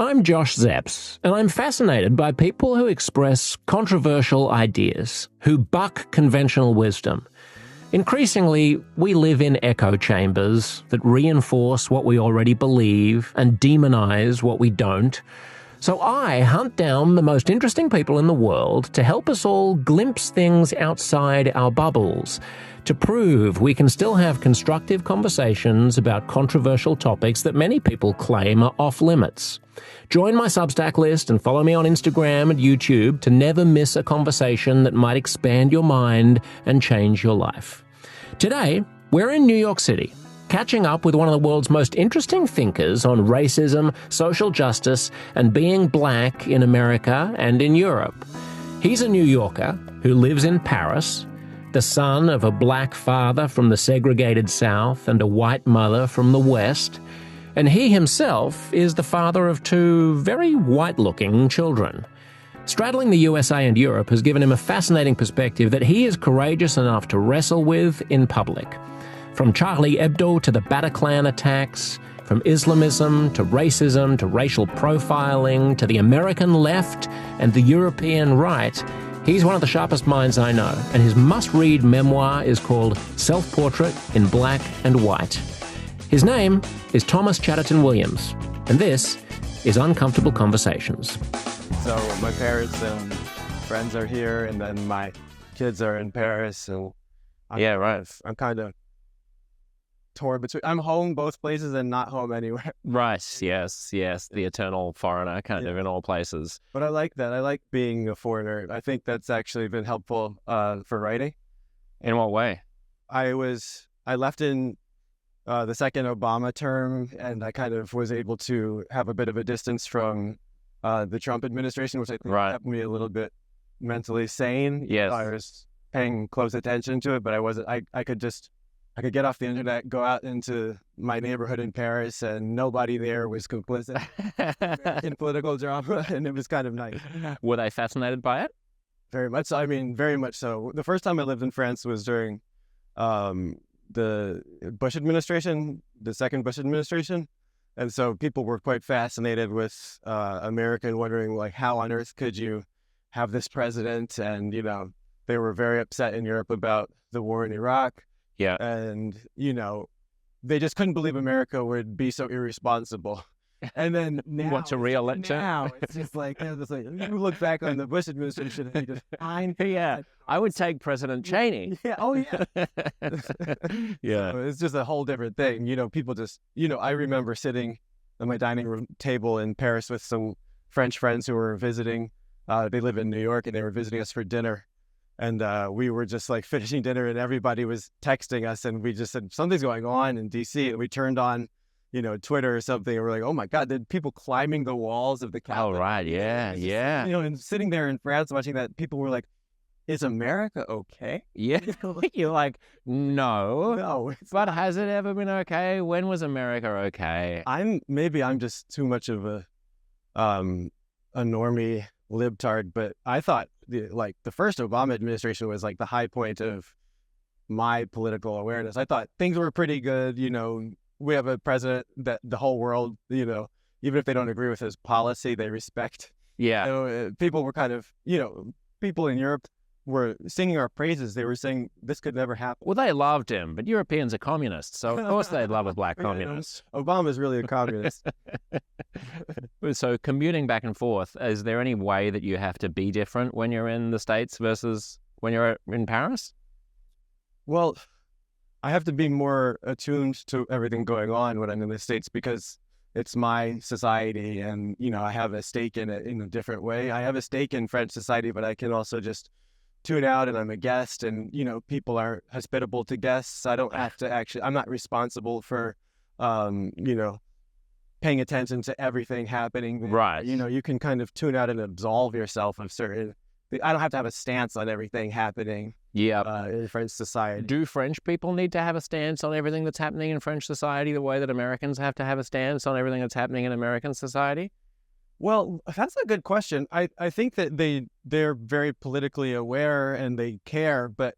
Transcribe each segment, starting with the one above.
I'm Josh Zepps, and I'm fascinated by people who express controversial ideas, who buck conventional wisdom. Increasingly, we live in echo chambers that reinforce what we already believe and demonize what we don't. So I hunt down the most interesting people in the world to help us all glimpse things outside our bubbles, to prove we can still have constructive conversations about controversial topics that many people claim are off limits. Join my Substack list and follow me on Instagram and YouTube to never miss a conversation that might expand your mind and change your life. Today, we're in New York City, catching up with one of the world's most interesting thinkers on racism, social justice, and being black in America and in Europe. He's a New Yorker who lives in Paris, the son of a black father from the segregated South and a white mother from the West, and he himself is the father of two very white-looking children. Straddling the USA and Europe has given him a fascinating perspective that he is courageous enough to wrestle with in public. From Charlie Hebdo to the Bataclan attacks, from Islamism to racism to racial profiling to the American left and the European right, he's one of the sharpest minds I know, and his must-read memoir is called Self-Portrait in Black and White. His name is Thomas Chatterton Williams, and this is Uncomfortable Conversations. So my parents and friends are here, and then my kids are in Paris, so I'm kind of torn between. I'm home both places and not home anywhere. Right, yes, the eternal foreigner kind of in all places. But I like that. I like being a foreigner. I think that's actually been helpful for writing. In what way? I left in the second Obama term, and I kind of was able to have a bit of a distance from the Trump administration, which I think kept me a little bit mentally sane. Yes. I was paying close attention to it, but I wasn't. I could get off the internet, go out into my neighborhood in Paris, and nobody there was complicit in political drama, and it was kind of nice. Were they fascinated by it? Very much so. I mean, very much so. The first time I lived in France was during the Bush administration, the second Bush administration. And so people were quite fascinated with America and wondering, like, how on earth could you have this president? And, they were very upset in Europe about the war in Iraq. Yeah. And, they just couldn't believe America would be so irresponsible. And then now, what's a real lecture? Now it's just like, you look back on the Bush administration and you just find. Yeah, I would take President Cheney. Yeah. Oh, yeah. Yeah. So it's just a whole different thing. People just, I remember sitting at my dining room table in Paris with some French friends who were visiting. They live in New York, and they were visiting us for dinner. And we were just like finishing dinner, and everybody was texting us, and we just said, something's going on in DC. And we turned on Twitter or something, and we're like, oh my God, there's people climbing the walls of the Capitol. Oh, right, yeah. And sitting there in France watching that, people were like, is America okay? Yeah, you're like, No. But has it ever been okay? When was America okay? I'm just too much of a normie libtard, but I thought the first Obama administration was like the high point of my political awareness. I thought things were pretty good, We have a president that the whole world, even if they don't agree with his policy, they respect. Yeah. People were kind of, people in Europe were singing our praises. They were saying this could never happen. Well, they loved him, but Europeans are communists, so of course they'd love a black communist. Obama's really a communist. So commuting back and forth, is there any way that you have to be different when you're in the States versus when you're in Paris? Well, I have to be more attuned to everything going on when I'm in the States because it's my society, and, I have a stake in it in a different way. I have a stake in French society, but I can also just tune out, and I'm a guest, and, people are hospitable to guests. I don't have to I'm not responsible for, paying attention to everything happening. Right. You can kind of tune out and absolve yourself of certain. I don't have to have a stance on everything happening. Yeah. In French society. Do French people need to have a stance on everything that's happening in French society the way that Americans have to have a stance on everything that's happening in American society? Well, that's a good question. I think that they're very politically aware and they care, but,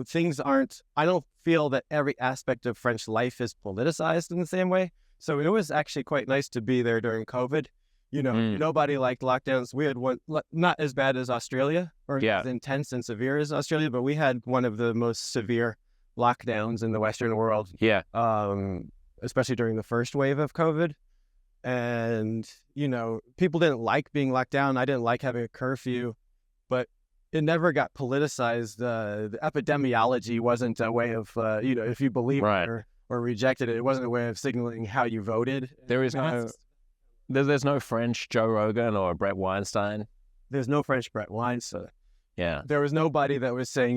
things aren't, I don't feel that every aspect of French life is politicized in the same way. So it was actually quite nice to be there during COVID Nobody liked lockdowns. We had one, not as bad as Australia or as intense and severe as Australia, but we had one of the most severe lockdowns in the Western world. Yeah. Especially during the first wave of COVID. And, people didn't like being locked down. I didn't like having a curfew, but it never got politicized. The epidemiology wasn't a way of, if you believe it or rejected it, it wasn't a way of signaling how you voted. There's no French Joe Rogan or Brett Weinstein. There's no French Brett Weinstein. Yeah. There was nobody that was saying,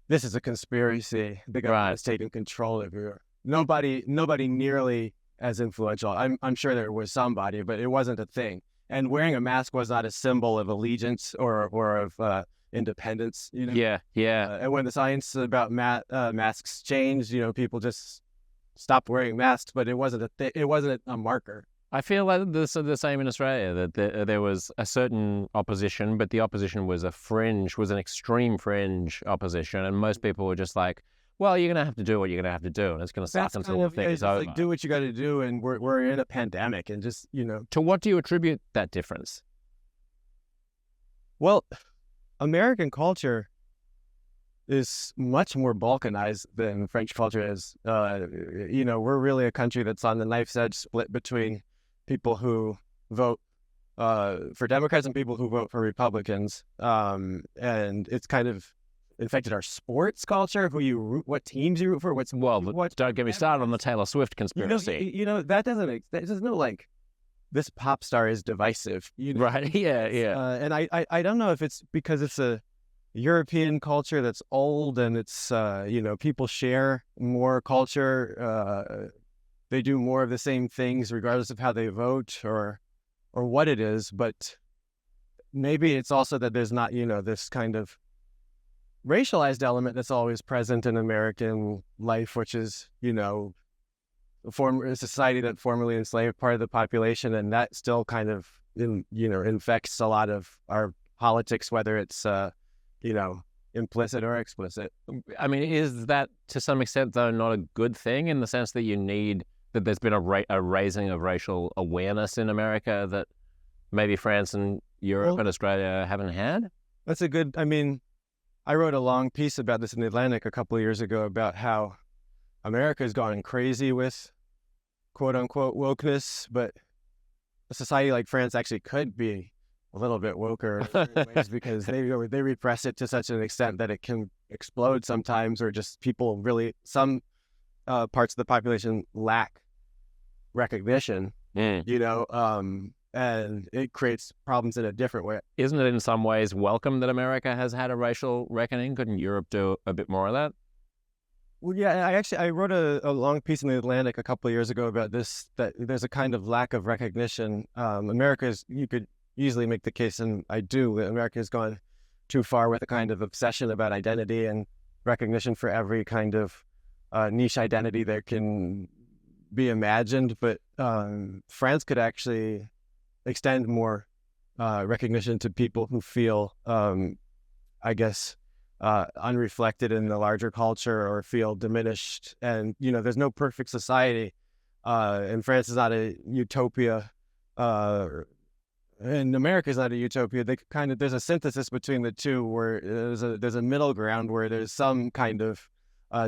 this is a conspiracy. The government is taking control of you. Nobody nearly as influential. I'm sure there was somebody, but it wasn't a thing. And wearing a mask was not a symbol of allegiance or of independence. Yeah. And when the science about masks changed, people just stopped wearing masks, but it wasn't a marker. I feel like this is the same in Australia, that there was a certain opposition, but the opposition was an extreme fringe opposition, and most people were just like, well, you're going to have to do what you're going to have to do, and it's going to suck until the thing is over. Like, do what you got to do, and we're in a pandemic, and just, To what do you attribute that difference? Well, American culture is much more balkanized than French culture is. We're really a country that's on the knife's edge, split between people who vote for Democrats and people who vote for Republicans. And it's kind of infected our sports culture, what teams you root for, don't get me started on the Taylor Swift conspiracy. That doesn't know, like, this pop star is divisive. Right, yeah. And I don't know if it's because it's a European culture that's old and it's, people share more culture. They do more of the same things regardless of how they vote or what it is. But maybe it's also that there's not, this kind of racialized element that's always present in American life, which is, a society that formerly enslaved part of the population. And that still kind of, infects a lot of our politics, whether it's, implicit or explicit. I mean, is that to some extent, though, not a good thing in the sense that there's been a raising of racial awareness in America that maybe France and Europe and Australia haven't had? That's a good, I wrote a long piece about this in the Atlantic a couple of years ago about how America has gone crazy with quote unquote wokeness, but a society like France actually could be a little bit woker in certain ways because they repress it to such an extent that it can explode sometimes, or just some parts of the population lack recognition, and it creates problems in a different way. Isn't it in some ways welcome that America has had a racial reckoning? Couldn't Europe do a bit more of that? Well, yeah, I wrote a long piece in the Atlantic a couple of years ago about this, that there's a kind of lack of recognition. You could easily make the case, and I do, that America has gone too far with a kind of obsession about identity and recognition for every kind of niche identity that can be imagined. But France could actually extend more recognition to people who feel, unreflected in the larger culture or feel diminished. And, there's no perfect society. And France is not a utopia. And America is not a utopia. There's a synthesis between the two where there's a middle ground where there's some kind of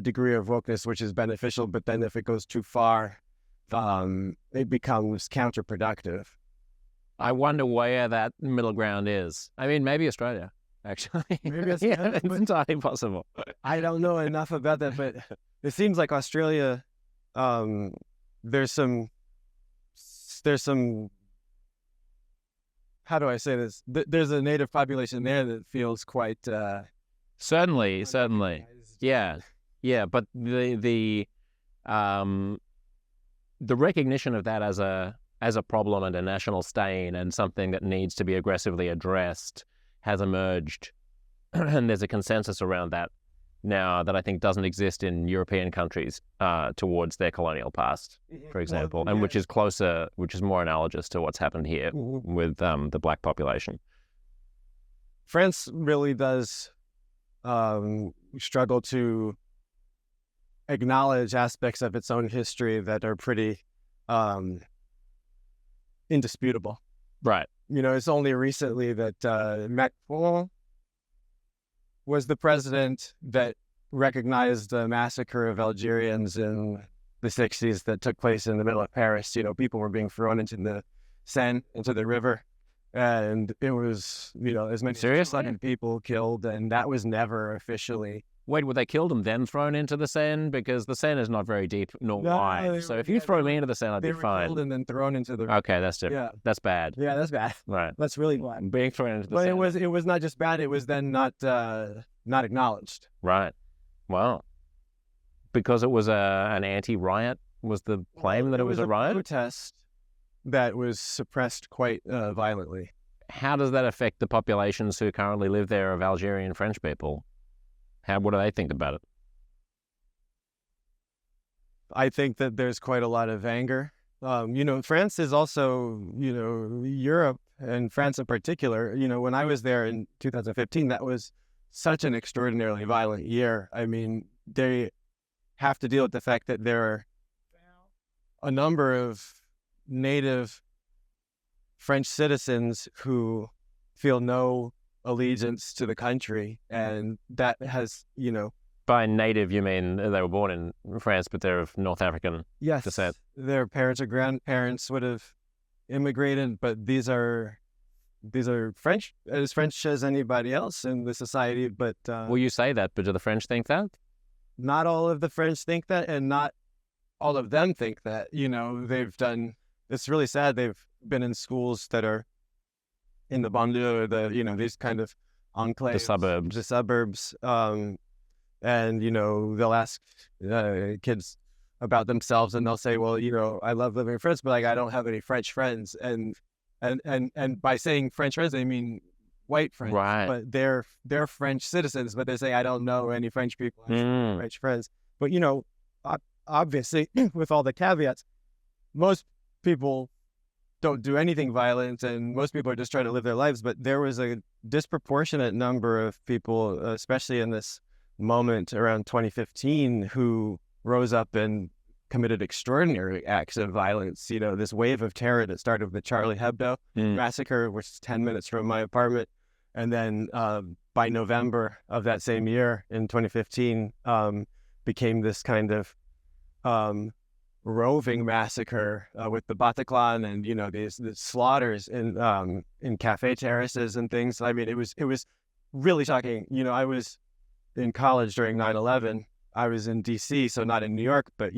degree of wokeness which is beneficial, but then if it goes too far, it becomes counterproductive. I wonder where that middle ground is. Maybe Australia, actually. Maybe Australia, it's entirely possible. I don't know enough about that, but it seems like Australia, there's some, how do I say this? There's a native population there that feels quite... Certainly. Yeah. But the recognition of that as a problem and a national stain and something that needs to be aggressively addressed has emerged. And there's a consensus around that now that I think doesn't exist in European countries towards their colonial past, for example, and which is more analogous to what's happened here with the black population. France really does struggle to acknowledge aspects of its own history that are pretty indisputable. Right. It's only recently that Macron was the president that recognized the massacre of Algerians in the 60s that took place in the middle of Paris. People were being thrown into the Seine, into the river, and it was, as many as 200 people killed, and that was never officially. Wait, were they killed and then thrown into the Seine? Because the Seine is not very deep nor wide. So if you throw me into the Seine, I'd be fine. They were killed and then thrown into the river. Okay, that's different. Yeah. That's bad. Yeah, that's bad. Right. That's really bad. Being thrown into the Seine. But it was not just bad, it was then not acknowledged. Right. Wow. Because it was an anti-riot was the claim that it was a riot? Protest that was suppressed quite violently. How does that affect the populations who currently live there of Algerian French people? What do they think about it? I think that there's quite a lot of anger. France is also, Europe, and France in particular. When I was there in 2015, that was such an extraordinarily violent year. I mean, they have to deal with the fact that there are a number of native French citizens who feel no allegiance to the country, and that has, By native, you mean they were born in France, but they're of North African descent? Their parents or grandparents would have immigrated, but these are French, as French as anybody else in the society. But well, you say that, but do the French think that? Not all of the French think that, and not all of them think that. They've done. It's really sad. They've been in schools that are in the banlieue, these kind of enclaves, the suburbs, and they'll ask kids about themselves, and they'll say, well, I love living in France, but I don't have any French friends, and by saying French friends, they mean white French, right? But they're French citizens, but they say, I don't know any French people, French friends. But obviously, with all the caveats, most people don't do anything violent, and most people are just trying to live their lives. But there was a disproportionate number of people, especially in this moment around 2015, who rose up and committed extraordinary acts of violence. This wave of terror that started with the Charlie Hebdo massacre, which is 10 minutes from my apartment. And then by November of that same year in 2015, became this kind of roving massacre with the Bataclan and these slaughters in cafe terraces and things. I mean, it was really shocking. I was in college during 9/11. I was in DC, so not in New York, but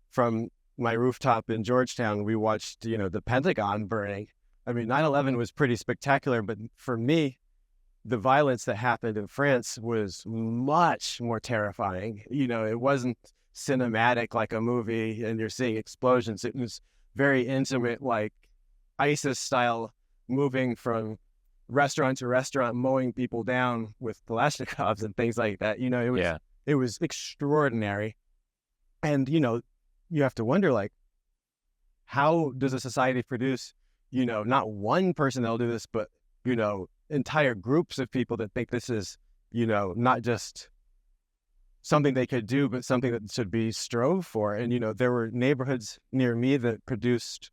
from my rooftop in Georgetown, we watched the Pentagon burning. I mean, 9/11 was pretty spectacular, but for me, the violence that happened in France was much more terrifying. It wasn't cinematic like a movie and you're seeing explosions. It was very intimate, like ISIS style, moving from restaurant to restaurant, mowing people down with Kalashnikovs and things like that. It was extraordinary. And you have to wonder, like, how does a society produce not one person that'll do this, but entire groups of people that think this is not just something they could do, but something that should be strove for. And, there were neighborhoods near me that produced,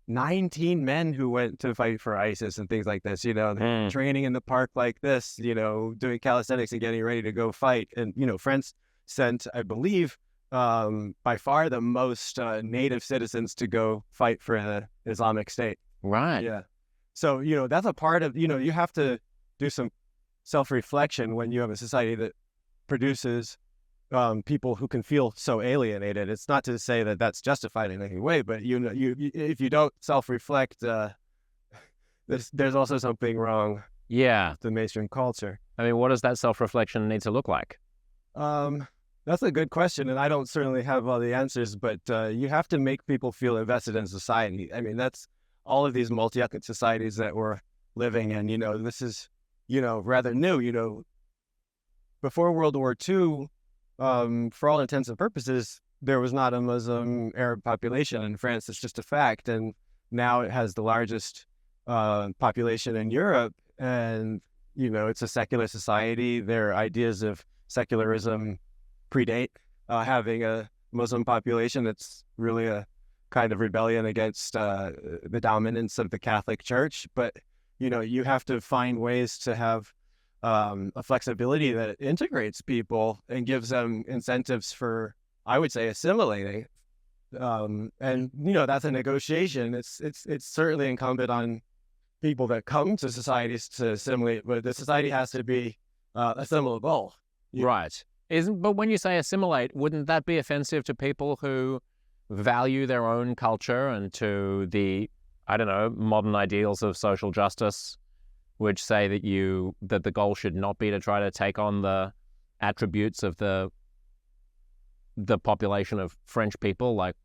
19 men who went to fight for ISIS and things like this, training in the park like this, doing calisthenics and getting ready to go fight. And, France sent, I believe, by far the most native citizens to go fight for the Islamic State. Right. Yeah. So, that's a part of, you have to do some self-reflection when you have a society that produces people who can feel so alienated. It's not to say that that's justified in any way, but if you don't self-reflect, there's also something wrong. Yeah, with the mainstream culture. I mean, what does that self-reflection need to look like? That's a good question, and I don't certainly have all the answers. But you have to make people feel invested in society. I mean, that's all of these multi-ethnic societies that we're living in. This is rather new. Before World War II, for all intents and purposes, there was not a Muslim Arab population in France. It's just a fact. And now it has the largest population in Europe. And, it's a secular society. Their ideas of secularism predate having a Muslim population. It's really a kind of rebellion against the dominance of the Catholic Church. But, you have to find ways to have a flexibility that integrates people and gives them incentives for, I would say, assimilating. And, that's a negotiation. It's certainly incumbent on people that come to societies to assimilate, but the society has to be assimilable. Right. But when you say assimilate, wouldn't that be offensive to people who value their own culture and to the, I don't know, modern ideals of social justice, which say that the goal should not be to try to take on the attributes of the population of French people? Like,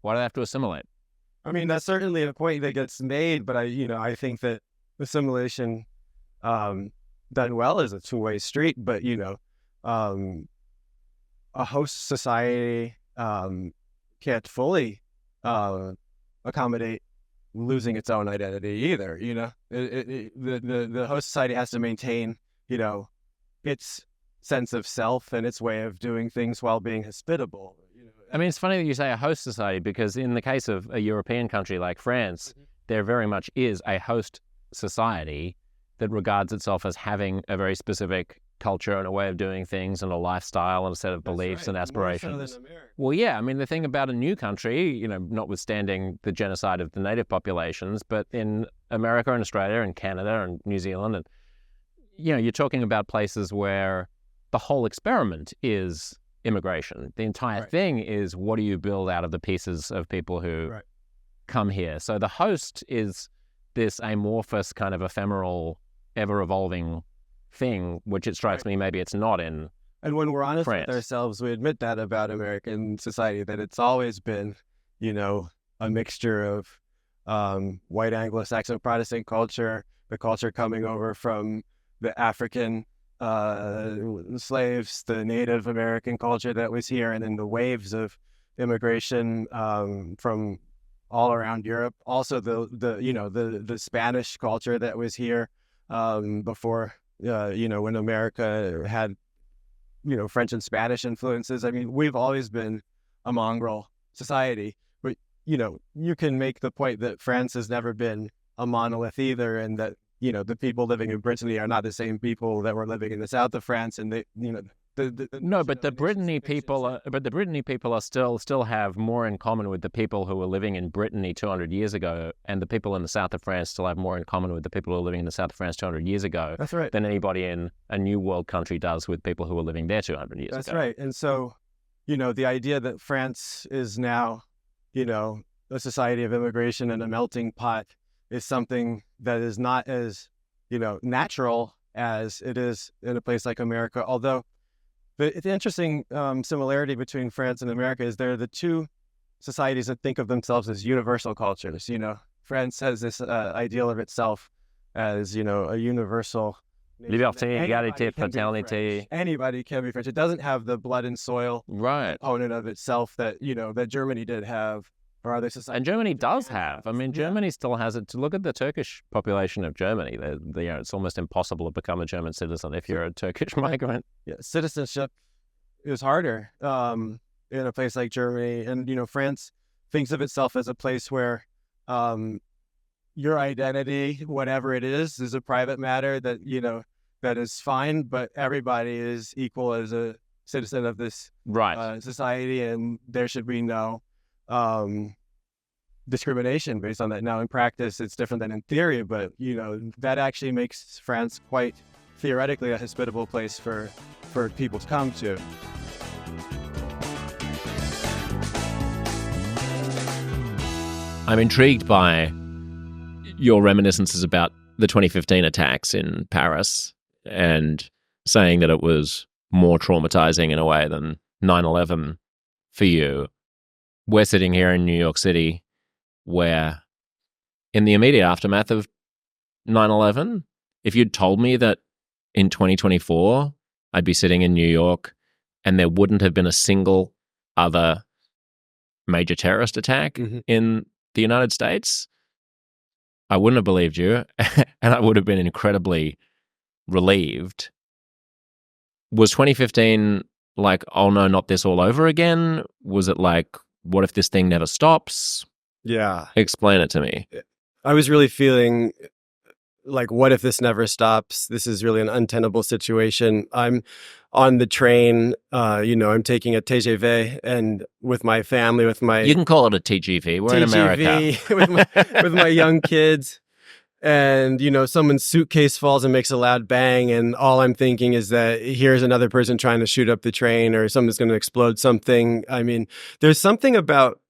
why do they have to assimilate? I mean, that's certainly a point that gets made, but I think that assimilation done well is a two-way street. But a host society can't fully accommodate losing its own identity either. The host society has to maintain its sense of self and its way of doing things while being hospitable. I mean, it's funny that you say a host society, because in the case of a European country like France, there very much is a host society that regards itself as having a very specific culture and a way of doing things and a lifestyle and a set of beliefs and aspirations. More so than America. Well, yeah, I mean, the thing about a new country, notwithstanding the genocide of the native populations, but in America and Australia and Canada and New Zealand, and you're talking about places where the whole experiment is immigration. The entire thing is, what do you build out of the pieces of people who come here? So the host is this amorphous kind of ephemeral, ever-evolving thing, which it strikes me maybe it's not in And when we're honest France. with ourselves, we admit that about American society, that it's always been, a mixture of white Anglo-Saxon Protestant culture, the culture coming over from the African slaves, the Native American culture that was here, and then the waves of immigration from all around Europe. Also, the Spanish culture that was here before, when America had, French and Spanish influences. I mean, we've always been a mongrel society, but you can make the point that France has never been a monolith either, and that the people living in Brittany are not the same people that were living in the south of France, and they, but the Brittany people are still have more in common with the people who were living in Brittany 200 years ago, and the people in the south of France still have more in common with the people who are living in the south of France 200 years ago. That's right. Than anybody in a new world country does with people who were living there 200 years ago. That's right. And so, the idea that France is now, a society of immigration and a melting pot is something that is not as, natural as it is in a place like America. Although the interesting similarity between France and America is they're the two societies that think of themselves as universal cultures. France has this ideal of itself as, a universal Liberté, égalité, fraternité. Anybody can be French. It doesn't have the blood and soil component of itself that, that Germany did have, or other societies. And Germany does have. I mean, Germany still has it. To look at the Turkish population of Germany, it's almost impossible to become a German citizen if you're a Turkish migrant. Yeah, citizenship is harder in a place like Germany. And, France thinks of itself as a place where your identity, whatever it is a private matter that, that is fine, but everybody is equal as a citizen of this society, and there should be no discrimination based on that. Now, in practice, it's different than in theory, but, that actually makes France quite theoretically a hospitable place for people to come to. I'm intrigued by your reminiscences about the 2015 attacks in Paris and saying that it was more traumatizing in a way than 9/11 for you. We're sitting here in New York City where in the immediate aftermath of 9/11, if you'd told me that in 2024 I'd be sitting in New York and there wouldn't have been a single other major terrorist attack in the United States, I wouldn't have believed you, and I would have been incredibly relieved. Was 2015 like, oh no, not this all over again? Was it like, what if this thing never stops? Yeah. Explain it to me. I was really feeling like, what if this never stops? This is really an untenable situation. I'm on the train, I'm taking a TGV, and with my family, with my... You can call it a TGV. We're in America. with my young kids. And, someone's suitcase falls and makes a loud bang. And all I'm thinking is that here's another person trying to shoot up the train, or someone's going to explode something. I mean, there's something about,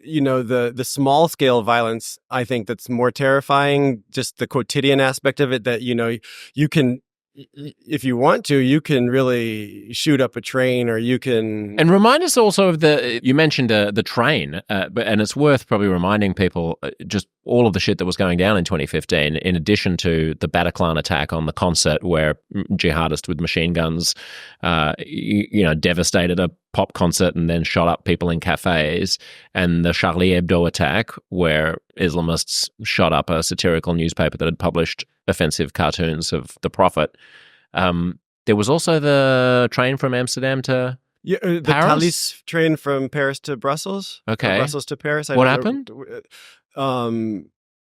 the small scale violence, I think, that's more terrifying, just the quotidian aspect of it, that, you can, if you want to, you can really shoot up a train, or you can... And remind us also of you mentioned the train, and it's worth probably reminding people just all of the shit that was going down in 2015, in addition to the Bataclan attack on the concert where jihadists with machine guns, devastated a pop concert and then shot up people in cafes, and the Charlie Hebdo attack where Islamists shot up a satirical newspaper that had published offensive cartoons of the Prophet. There was also the train from Amsterdam to the Thalys train from Paris to Brussels. Okay. Brussels to Paris. What happened?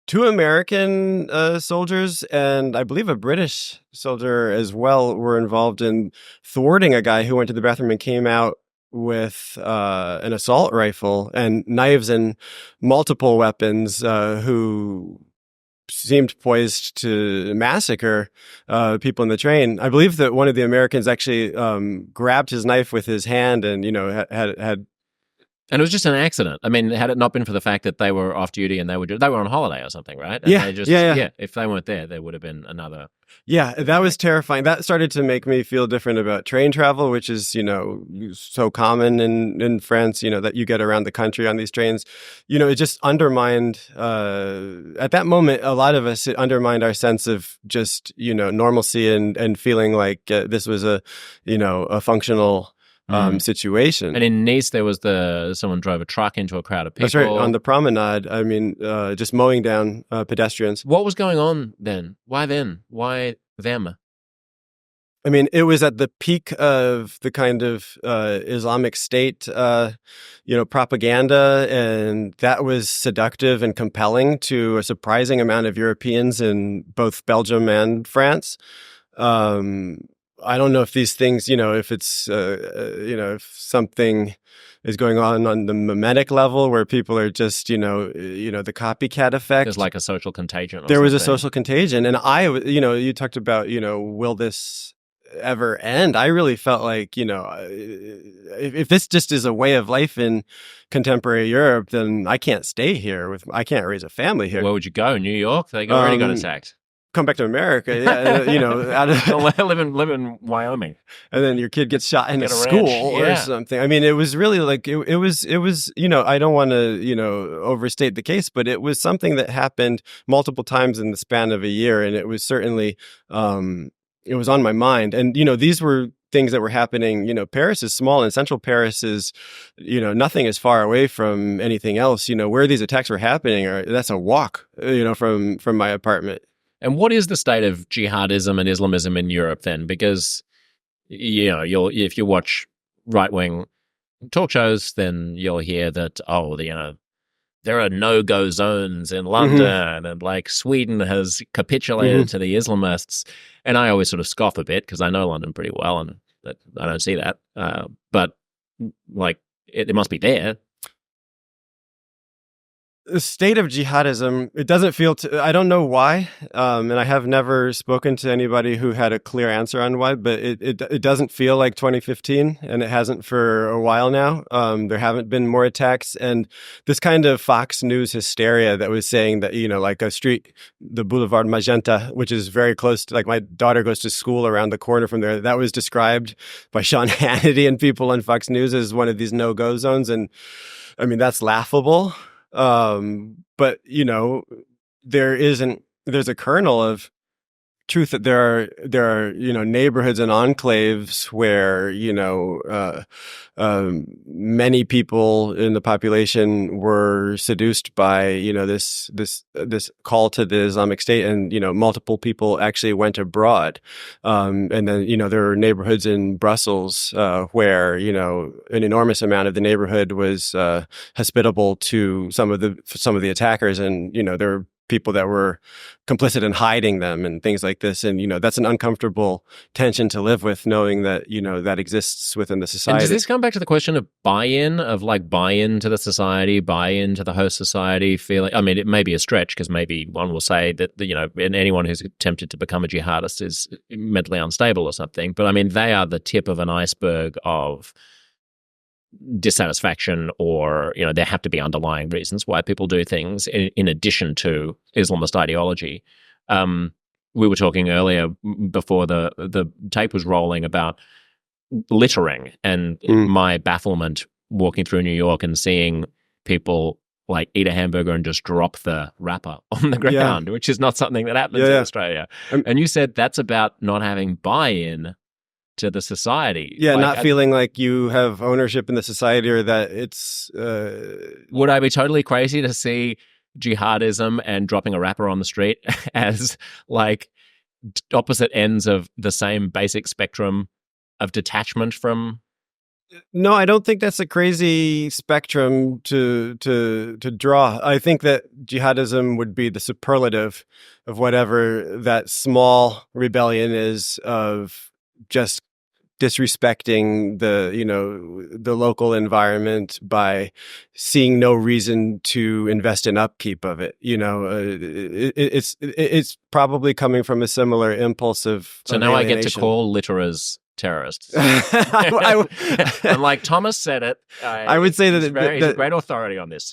Two American soldiers and I believe a British soldier as well were involved in thwarting a guy who went to the bathroom and came out with an assault rifle and knives and multiple weapons, who seemed poised to massacre people in the train. I believe that one of the Americans actually grabbed his knife with his hand and, had... And it was just an accident. I mean, had it not been for the fact that they were off duty and they were on holiday or something, right? And yeah, yeah. If they weren't there would have been another... Yeah, that was terrifying. That started to make me feel different about train travel, which is, so common in France, that you get around the country on these trains. It just undermined, at that moment, a lot of us, it undermined our sense of just, normalcy and feeling like this was a functional situation. And in Nice, there was someone drove a truck into a crowd of people. That's right, on the promenade. I mean, just mowing down pedestrians. What was going on then? Why then? Why them? I mean, it was at the peak of the kind of Islamic State, propaganda, and that was seductive and compelling to a surprising amount of Europeans in both Belgium and France. I don't know if these things, if it's, if something is going on the mimetic level where people are just, the copycat effect. There's like a social contagion. There was a social contagion. And you talked about, will this ever end? I really felt like, if this just is a way of life in contemporary Europe, then I can't stay here. I can't raise a family here. Where would you go? New York? They already got attacked. Come back to America, out of live in Wyoming, and then your kid gets shot in a school or something. I mean, it was really like it was. I don't want to overstate the case, but it was something that happened multiple times in the span of a year, and it was certainly it was on my mind. And these were things that were happening. Paris is small, and central Paris is, nothing is far away from anything else. Where these attacks were happening, that's a walk, from my apartment. And what is the state of jihadism and Islamism in Europe then? Because, if you watch right-wing talk shows, then you'll hear that, there are no-go zones in London, and like Sweden has capitulated to the Islamists. And I always sort of scoff a bit because I know London pretty well, and I don't see that. But like, it must be there. The state of jihadism, it doesn't feel I don't know why, and I have never spoken to anybody who had a clear answer on why, but it doesn't feel like 2015, and it hasn't for a while now. There haven't been more attacks, and this kind of Fox News hysteria that was saying that, like a street, the Boulevard Magenta, which is very close to, like, my daughter goes to school around the corner from there, that was described by Sean Hannity and people on Fox News as one of these no-go zones, and I mean, that's laughable. But there's a kernel of truth that there are neighborhoods and enclaves where many people in the population were seduced by this call to the Islamic State, and multiple people actually went abroad, and then there are neighborhoods in Brussels where an enormous amount of the neighborhood was hospitable to some of the attackers, and there were people that were complicit in hiding them and things like this. And, that's an uncomfortable tension to live with, knowing that, that exists within the society. And does this come back to the question of buy-in to the society, buy-in to the host society feeling? I mean, it may be a stretch because maybe one will say that, and anyone who's attempted to become a jihadist is mentally unstable or something. But I mean, they are the tip of an iceberg of dissatisfaction, or there have to be underlying reasons why people do things in addition to Islamist ideology. We were talking earlier before the tape was rolling about littering and my bafflement walking through New York and seeing people like eat a hamburger and just drop the wrapper on the ground, which is not something that happens in Australia. And you said that's about not having buy-in to the society. Yeah, not feeling like you have ownership in the society, or that it's... Would I be totally crazy to see jihadism and dropping a wrapper on the street as like opposite ends of the same basic spectrum of detachment from... No, I don't think that's a crazy spectrum to draw. I think that jihadism would be the superlative of whatever that small rebellion is, of just disrespecting the local environment by seeing no reason to invest in upkeep of it. It's probably coming from a similar impulse of now alienation. I get to call litterers terrorists. And like Thomas said it, I would say that he's a great authority on this.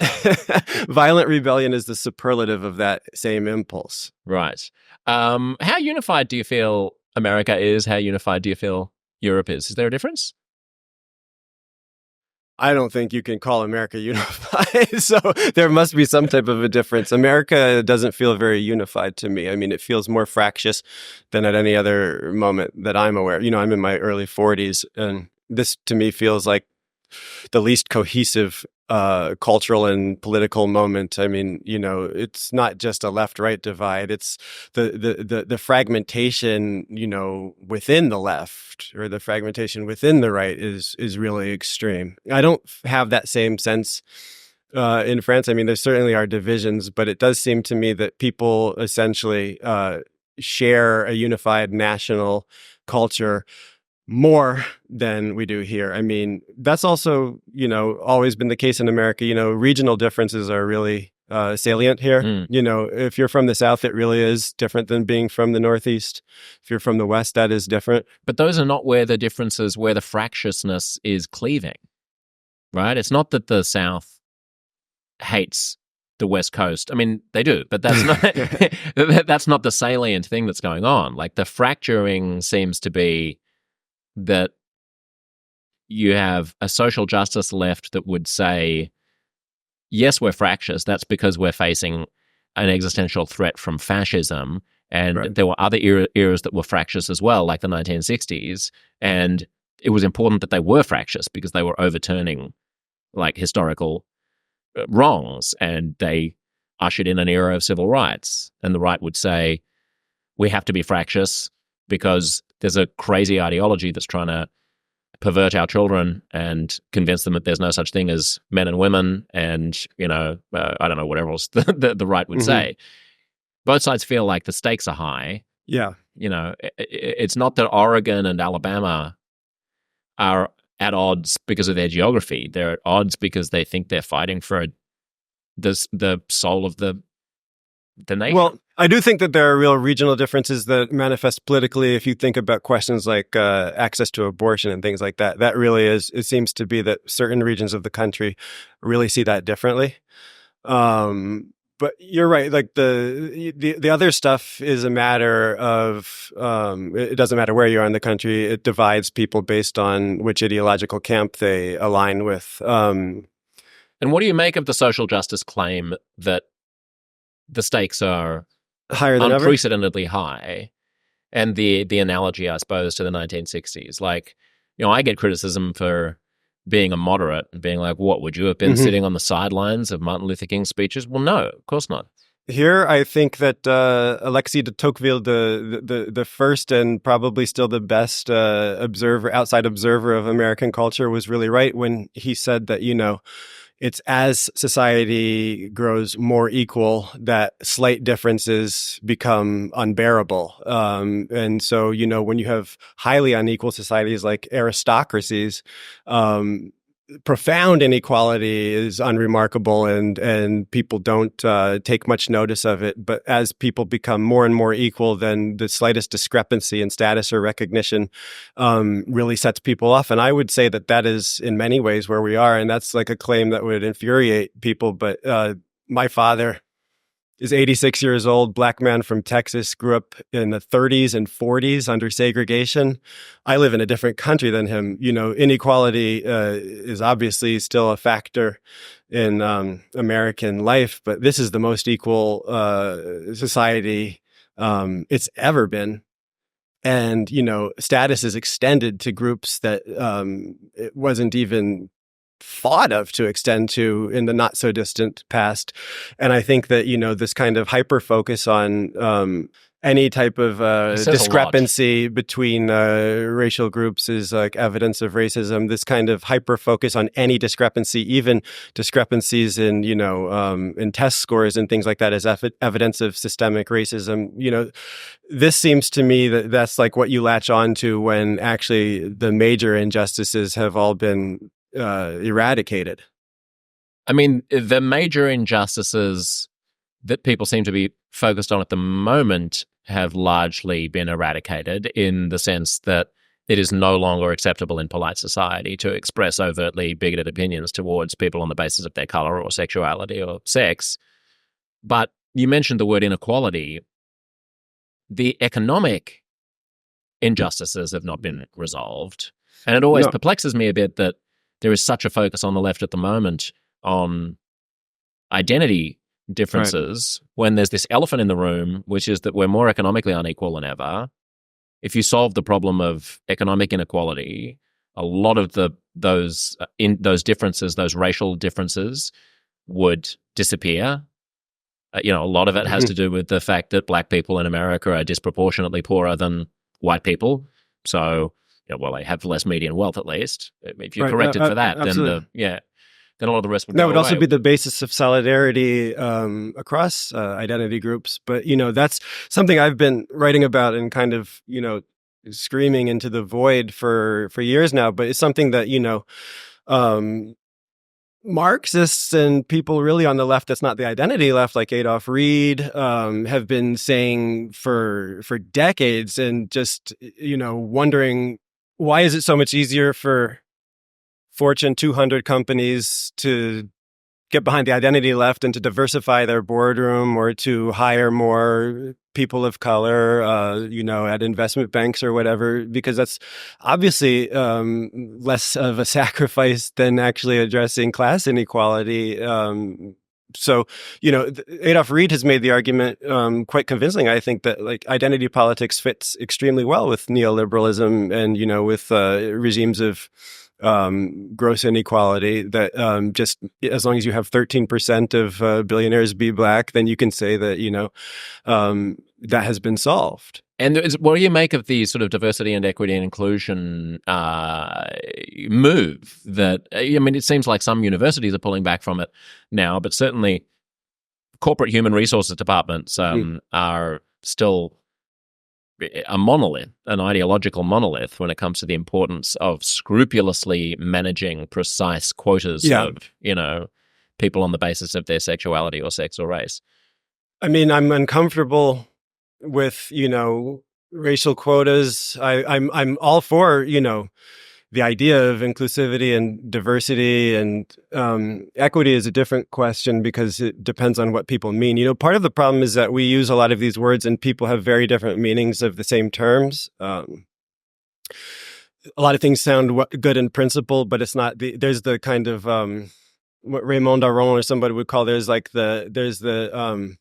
Violent rebellion is the superlative of that same impulse. Right. How unified do you feel America is? How unified do you feel Europe is? Is there a difference? I don't think you can call America unified, so there must be some type of a difference. America doesn't feel very unified to me. I mean, it feels more fractious than at any other moment that I'm aware. I'm in my early 40s, and this to me feels like the least cohesive cultural and political moment. I mean, it's not just a left-right divide. It's the fragmentation, within the left, or the fragmentation within the right is really extreme. I don't have that same sense in France. I mean, there certainly are divisions, but it does seem to me that people essentially share a unified national culture more than we do here. I mean, that's also, always been the case in America. Regional differences are really salient here. If you're from the South, it really is different than being from the Northeast. If you're from the West, that is different. But those are not where the fractiousness is cleaving, right? It's not that the South hates the West Coast. I mean, they do, but that's not that's not the salient thing that's going on. Like, the fracturing seems to be that you have a social justice left that would say, yes, we're fractious. That's because we're facing an existential threat from fascism. And there were other eras that were fractious as well, like the 1960s. And it was important that they were fractious because they were overturning like historical wrongs, and they ushered in an era of civil rights. And the right would say, we have to be fractious because there's a crazy ideology that's trying to pervert our children and convince them that there's no such thing as men and women, and, I don't know, whatever else the right would say. Both sides feel like the stakes are high. Yeah. It's not that Oregon and Alabama are at odds because of their geography. They're at odds because they think they're fighting for the soul of the nation. Well, I do think that there are real regional differences that manifest politically. If you think about questions like access to abortion and things like that, that really is, it seems to be that certain regions of the country really see that differently. But you're right. Like the other stuff is a matter of, it doesn't matter where you are in the country. It divides people based on which ideological camp they align with. And what do you make of the social justice claim that the stakes are higher than unprecedentedly high, And the analogy, I suppose, to the 1960s, like, I get criticism for being a moderate and being like, what, would you have been sitting on the sidelines of Martin Luther King's speeches? Well, no, of course not. Here, I think that Alexis de Tocqueville, the first and probably still the best outside observer of American culture, was really right when he said that, it's as society grows more equal that slight differences become unbearable. And so, when you have highly unequal societies like aristocracies, profound inequality is unremarkable, and people don't take much notice of it. But as people become more and more equal, then the slightest discrepancy in status or recognition really sets people off. And I would say that is in many ways where we are. And that's like a claim that would infuriate people. But my father is 86 years old, Black man from Texas, grew up in the 30s and 40s under segregation. I live in a different country than him. Inequality is obviously still a factor in American life, but this is the most equal society it's ever been. And, status is extended to groups that it wasn't even thought of to extend to in the not so distant past. And I think that, this kind of hyper focus on any type of discrepancy between racial groups is like evidence of racism. This kind of hyper focus on any discrepancy, even discrepancies in, in test scores and things like that, is evidence of systemic racism. This seems to me that's like what you latch on to when actually the major injustices have all been eradicated. I mean, the major injustices that people seem to be focused on at the moment have largely been eradicated, in the sense that it is no longer acceptable in polite society to express overtly bigoted opinions towards people on the basis of their color or sexuality or sex. But you mentioned the word inequality. The economic injustices have not been resolved. And it always perplexes me a bit that there is such a focus on the left at the moment on identity differences, when there's this elephant in the room, which is that we're more economically unequal than ever. If you solve the problem of economic inequality, a lot of those differences, those racial differences, would disappear. A lot of it has to do with the fact that Black people in America are disproportionately poorer than white people. So, they have less median wealth, at least. If you're corrected for that, then a lot of the rest would go away. That would also be the basis of solidarity across identity groups. But, that's something I've been writing about and kind of, screaming into the void for years now. But it's something that, Marxists and people really on the left that's not the identity left, like Adolf Reed, have been saying for decades, and just, wondering, why is it so much easier for Fortune 200 companies to get behind the identity left and to diversify their boardroom, or to hire more people of color, at investment banks or whatever, because that's obviously less of a sacrifice than actually addressing class inequality. So, Adolf Reed has made the argument quite convincing, I think, that like identity politics fits extremely well with neoliberalism and, with regimes of gross inequality, that just as long as you have 13% of billionaires be Black, then you can say that, that has been solved. And what do you make of the sort of diversity and equity and inclusion move that, it seems like some universities are pulling back from it now, but certainly corporate human resources departments are still a monolith, an ideological monolith, when it comes to the importance of scrupulously managing precise quotas of, people on the basis of their sexuality or sex or race. I mean, I'm uncomfortable with, racial quotas. I'm all for, the idea of inclusivity and diversity, and equity is a different question because it depends on what people mean. Part of the problem is that we use a lot of these words and people have very different meanings of the same terms. A lot of things sound good in principle, but it's not. There's the kind of what Raymond Aron or somebody would call, there's the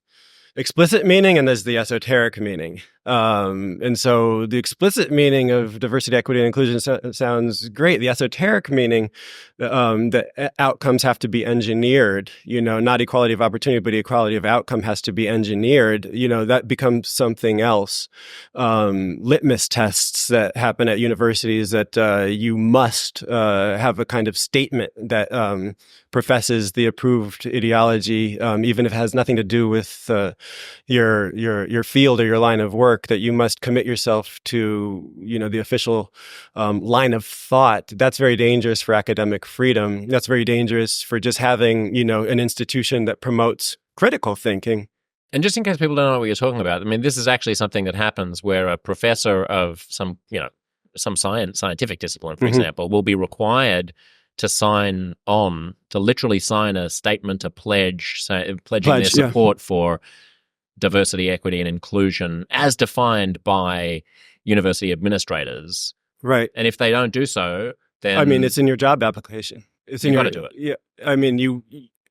explicit meaning and there's the esoteric meaning. And so the explicit meaning of diversity, equity, and inclusion sounds great. The esoteric meaning, that outcomes have to be engineered, not equality of opportunity, but equality of outcome has to be engineered, that becomes something else. Litmus tests that happen at universities that you must have a kind of statement that professes the approved ideology, even if it has nothing to do with your field or your line of work, that you must commit yourself to, the official line of thought. That's very dangerous for academic freedom. That's very dangerous for just having, an institution that promotes critical thinking. And just in case people don't know what you're talking about, I mean, this is actually something that happens where a professor of some scientific discipline, for example, will be required to literally sign a statement, a pledge, pledging their support for diversity, equity, and inclusion as defined by university administrators. Right. And if they don't do so, then... I mean, it's in your job application. You've got to do it. Yeah. I mean,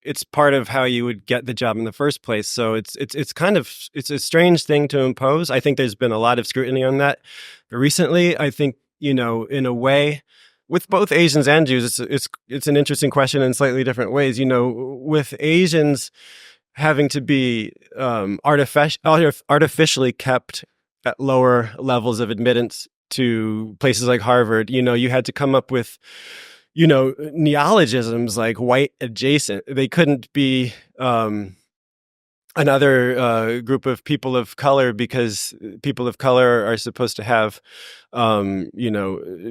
it's part of how you would get the job in the first place. So it's a strange thing to impose. I think there's been a lot of scrutiny on that recently. I think, in a way, with both Asians and Jews, it's an interesting question in slightly different ways. With Asians having to be artificially kept at lower levels of admittance to places like Harvard, you had to come up with, neologisms like white adjacent. They couldn't be another group of people of color, because people of color are supposed to have,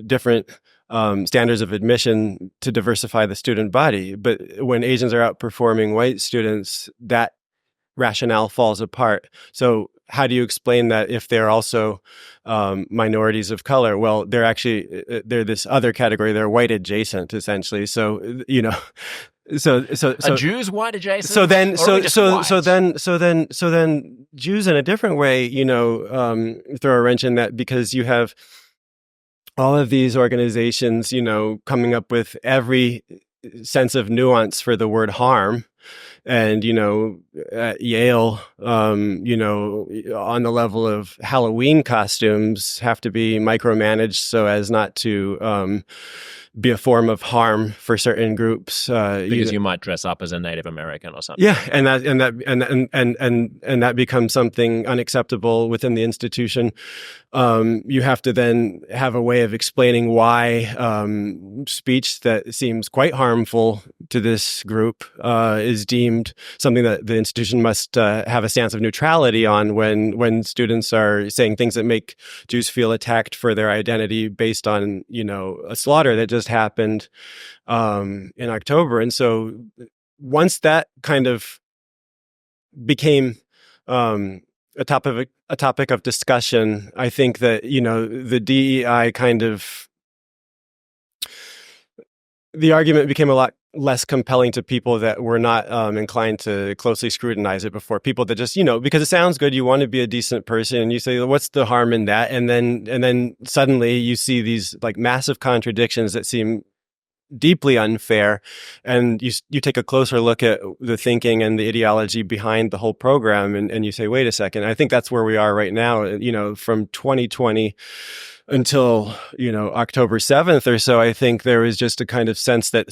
different standards of admission to diversify the student body. But when Asians are outperforming white students, that rationale falls apart. So how do you explain that if they're also minorities of color? Well, they're this other category. They're white adjacent, essentially. So, So a Jew's white adjacent. So then Jews in a different way, throw a wrench in that, because you have all of these organizations, coming up with every sense of nuance for the word harm. And, at Yale, on the level of Halloween costumes have to be micromanaged so as not to be a form of harm for certain groups. Because you might dress up as a Native American or something. Yeah, and that becomes something unacceptable within the institution. You have to then have a way of explaining why speech that seems quite harmful to this group is deemed something that the institution must have a stance of neutrality on when students are saying things that make Jews feel attacked for their identity based on, a slaughter that just happened in October. And so once that kind of became a topic of discussion, I think that, the DEI the argument became a lot less compelling to people that were not inclined to closely scrutinize it before. People that just, because it sounds good, you want to be a decent person, and you say, what's the harm in that? And then suddenly you see these like massive contradictions that seem deeply unfair, and you take a closer look at the thinking and the ideology behind the whole program, and you say, wait a second. I think that's where we are right now, from 2020 until, October 7th or so. I think there was just a kind of sense that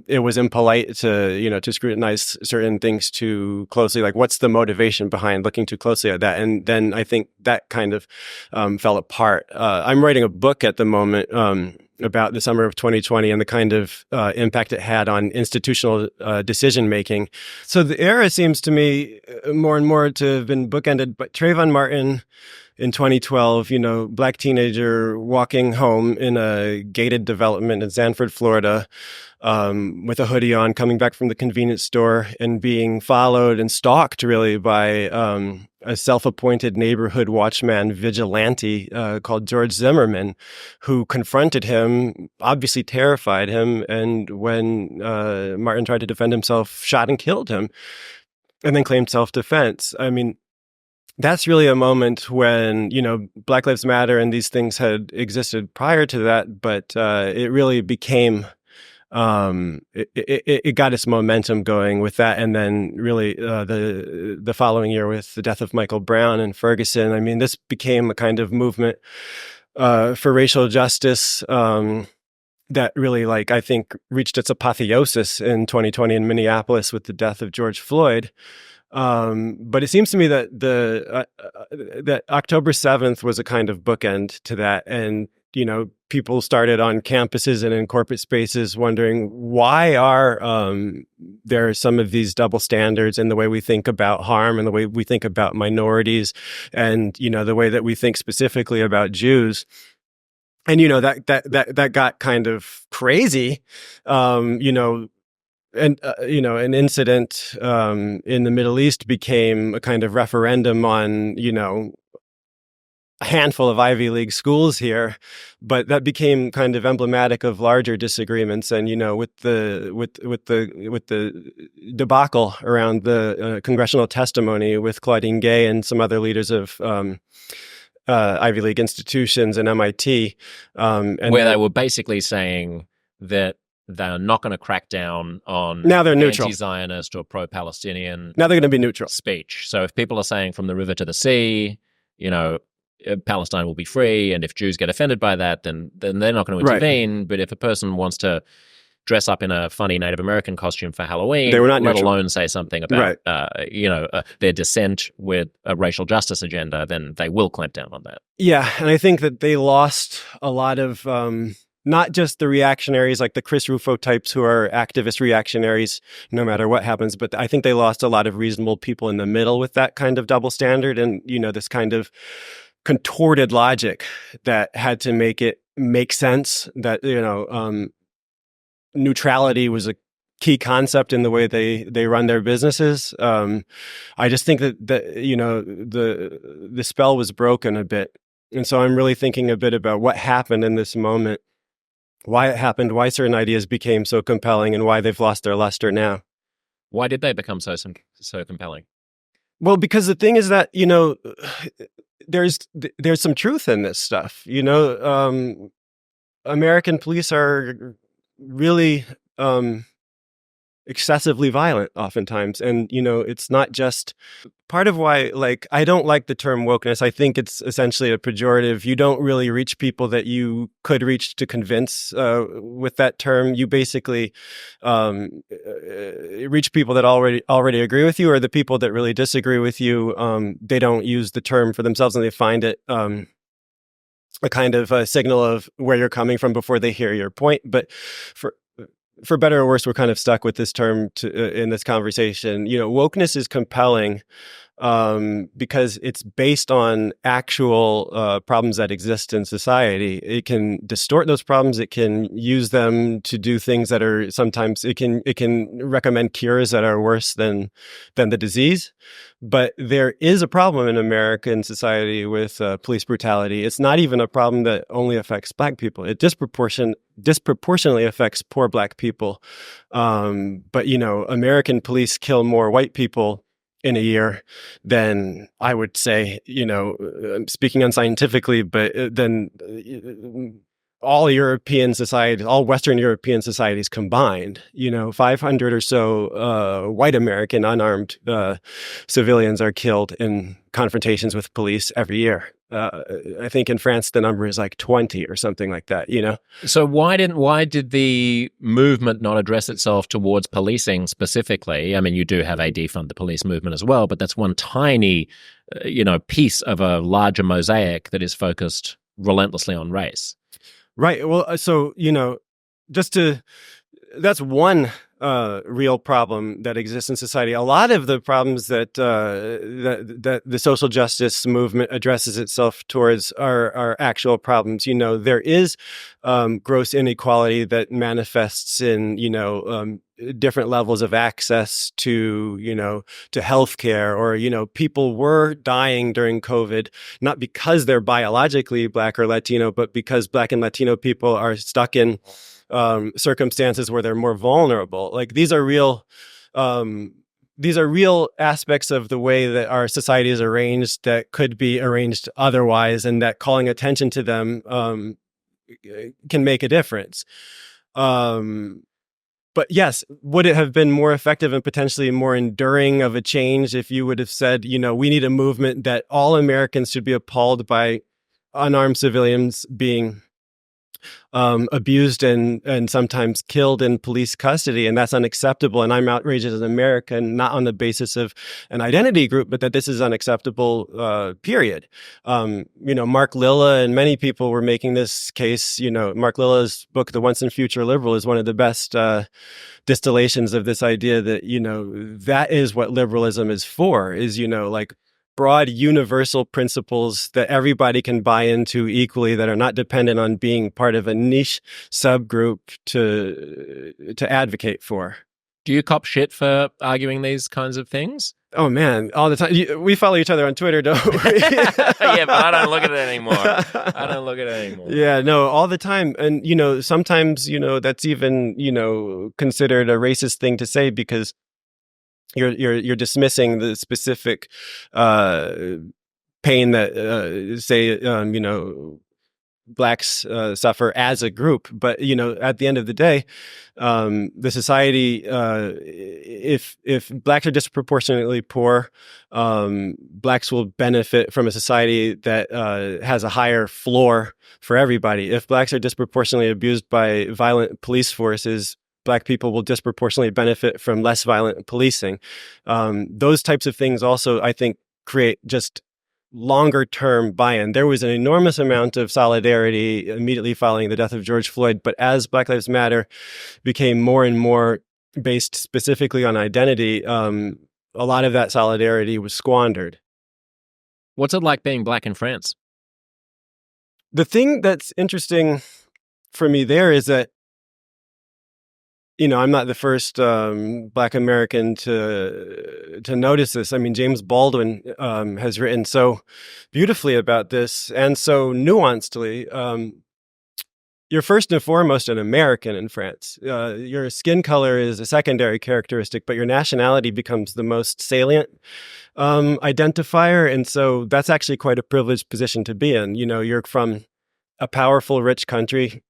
it was impolite to, to scrutinize certain things too closely. Like, what's the motivation behind looking too closely at that? And then I think that kind of fell apart. I'm writing a book at the moment about the summer of 2020 and the kind of impact it had on institutional decision-making. So the era seems to me more and more to have been bookended. But Trayvon Martin in 2012, Black teenager walking home in a gated development in Sanford, Florida, with a hoodie on, coming back from the convenience store and being followed and stalked really by a self-appointed neighborhood watchman vigilante called George Zimmerman, who confronted him, obviously terrified him, and when Martin tried to defend himself, shot and killed him, and then claimed self-defense. I mean, that's really a moment when, Black Lives Matter and these things had existed prior to that, but it really became it got its momentum going with that. And then really the following year with the death of Michael Brown and Ferguson, I mean, this became a kind of movement for racial justice that really, like, I think reached its apotheosis in 2020 in Minneapolis with the death of George Floyd. But it seems to me that that October 7th was a kind of bookend to that. And, you know, people started on campuses and in corporate spaces wondering, why are there some of these double standards in the way we think about harm and the way we think about minorities and, you know, the way that we think specifically about Jews. And, you know, that got kind of crazy, you know, and, you know, an incident in the Middle East became a kind of referendum on, you know, a handful of Ivy League schools here, but that became kind of emblematic of larger disagreements. And, you know, with the debacle around the congressional testimony with Claudine Gay and some other leaders of Ivy League institutions and MIT. And where they were basically saying that they're not going to crack down on now they're neutral, anti-Zionist or pro-Palestinian. Now they're going to be neutral speech. So if people are saying from the river to the sea, you know, Palestine will be free, and if Jews get offended by that, then they're not going to intervene. Right. But if a person wants to dress up in a funny Native American costume for Halloween, they were not let neutral. Alone say something about, right. You know, their dissent with a racial justice agenda, then they will clamp down on that. Yeah, and I think that they lost a lot of, not just the reactionaries like the Chris Rufo types who are activist reactionaries no matter what happens, but I think they lost a lot of reasonable people in the middle with that kind of double standard and, you know, this kind of contorted logic that had to make it make sense, that, you know, neutrality was a key concept in the way they run their businesses. I just think that you know, the spell was broken a bit. And so I'm really thinking a bit about what happened in this moment, why it happened, why certain ideas became so compelling, and why they've lost their luster now. Why did they become so compelling? Well, because the thing is that, you know, there's some truth in this stuff. You know, American police are really excessively violent oftentimes. And, you know, it's not just part of why, like, I don't like the term wokeness. I think it's essentially a pejorative. You don't really reach people that you could reach to convince with that term. You basically reach people that already agree with you, or the people that really disagree with you. They don't use the term for themselves, and they find it a kind of a signal of where you're coming from before they hear your point. But for better or worse, we're kind of stuck with this term in this conversation. You know, wokeness is compelling because it's based on actual problems that exist in society. It can distort those problems. It can use them to do things that are sometimes it can recommend cures that are worse than the disease. But there is a problem in American society with police brutality. It's not even a problem that only affects Black people. It disproportionately affects poor Black people. But, you know, American police kill more white people in a year than, I would say, you know, speaking unscientifically, but then all European societies, all Western European societies combined, you know, 500 or so white American unarmed civilians are killed in confrontations with police every year. I think in France the number is like 20 or something like that, you know. So why did the movement not address itself towards policing specifically? I mean, you do have a defund the police movement as well, but that's one tiny, you know, piece of a larger mosaic that is focused relentlessly on race. Right. Well, so, you know, that's one real problem that exists in society. A lot of the problems that the social justice movement addresses itself towards are actual problems. You know, there is gross inequality that manifests in, you know, different levels of access to, you know, to healthcare, or, you know, people were dying during COVID, not because they're biologically Black or Latino, but because Black and Latino people are stuck in circumstances where they're more vulnerable. Like, these are real aspects of the way that our society is arranged that could be arranged otherwise, and that calling attention to them can make a difference. But yes, would it have been more effective and potentially more enduring of a change if you would have said, we need a movement that all Americans should be appalled by unarmed civilians being abused and sometimes killed in police custody, and that's unacceptable. And I'm outraged as an American, not on the basis of an identity group, but that this is unacceptable. Period. Mark Lilla and many people were making this case. Mark Lilla's book, The Once and Future Liberal, is one of the best distillations of this idea that that is what liberalism is for. Is like broad universal principles that everybody can buy into equally, that are not dependent on being part of a niche subgroup to advocate for. Do you cop shit for arguing these kinds of things? Oh man, all the time. We follow each other on Twitter, don't we? Yeah, but I don't look at it anymore. Yeah, no, all the time. And sometimes that's even considered a racist thing to say, because you're dismissing the specific pain that say blacks suffer as a group. But at the end of the day, the society, if blacks are disproportionately poor, blacks will benefit from a society that has a higher floor for everybody. If blacks are disproportionately abused by violent police forces, Black people will disproportionately benefit from less violent policing. Those types of things also, I think, create just longer term buy-in. There was an enormous amount of solidarity immediately following the death of George Floyd, but as Black Lives Matter became more and more based specifically on identity, a lot of that solidarity was squandered. What's it like being Black in France? The thing that's interesting for me there is that I'm not the first Black American to notice this. I mean, James Baldwin has written so beautifully about this, and so nuancedly. You're first and foremost an American in France. Your skin color is a secondary characteristic, but your nationality becomes the most salient identifier, and so that's actually quite a privileged position to be in. You're from a powerful, rich country.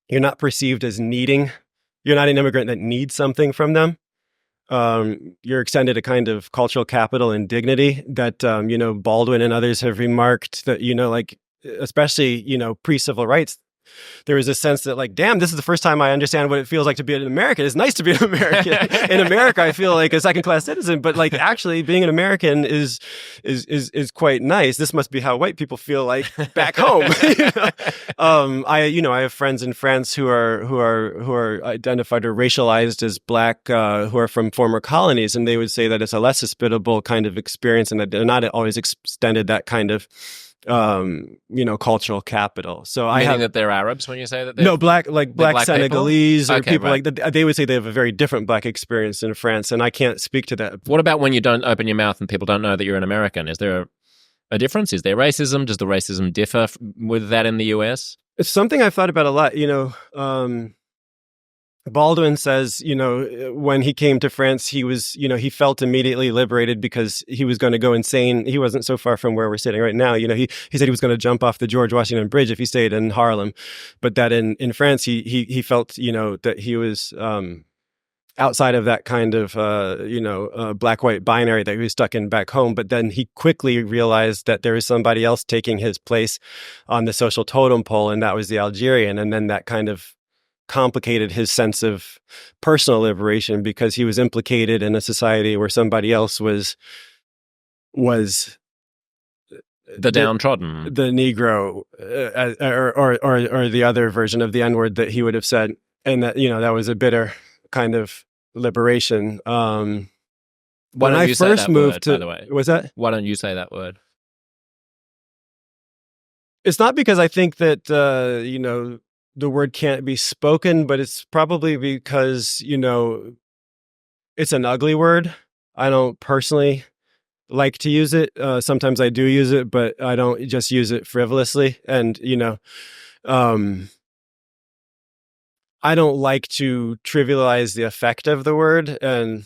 You're not perceived as needing. You're not an immigrant that needs something from them. You're extended a kind of cultural capital and dignity that, Baldwin and others have remarked that, especially, pre-civil rights, there was a sense that damn, this is the first time I understand what it feels like to be an American. It's nice to be an American. In America, I feel like a second-class citizen, but actually being an American is quite nice. This must be how white people feel like back home. I have friends in France who are identified or racialized as Black, who are from former colonies, and they would say that it's a less hospitable kind of experience, and that they're not always extended that kind of cultural capital. So Meaning that they're Arabs when you say that? No, black Senegalese people? Or people right. They would say they have a very different Black experience in France, and I can't speak to that. What about when you don't open your mouth and people don't know that you're an American? Is there a difference? Is there racism? Does the racism differ with that in the US? It's something I've thought about a lot. Baldwin says, when he came to France, he was, he felt immediately liberated because he was going to go insane. He wasn't so far from where we're sitting right now. He said he was going to jump off the George Washington Bridge if he stayed in Harlem. But that in France, he felt, that he was outside of that kind of, black-white binary that he was stuck in back home. But then he quickly realized that there was somebody else taking his place on the social totem pole, and that was the Algerian. And then that kind of complicated his sense of personal liberation because he was implicated in a society where somebody else was the downtrodden, the Negro, or the other version of the N-word that he would have said, and that that was a bitter kind of liberation. Why don't you say that word, by the way? Was that? Why don't you say that word? It's not because I think that the word can't be spoken, but it's probably because, it's an ugly word. I don't personally like to use it. Sometimes I do use it, but I don't just use it frivolously. And, I don't like to trivialize the effect of the word. And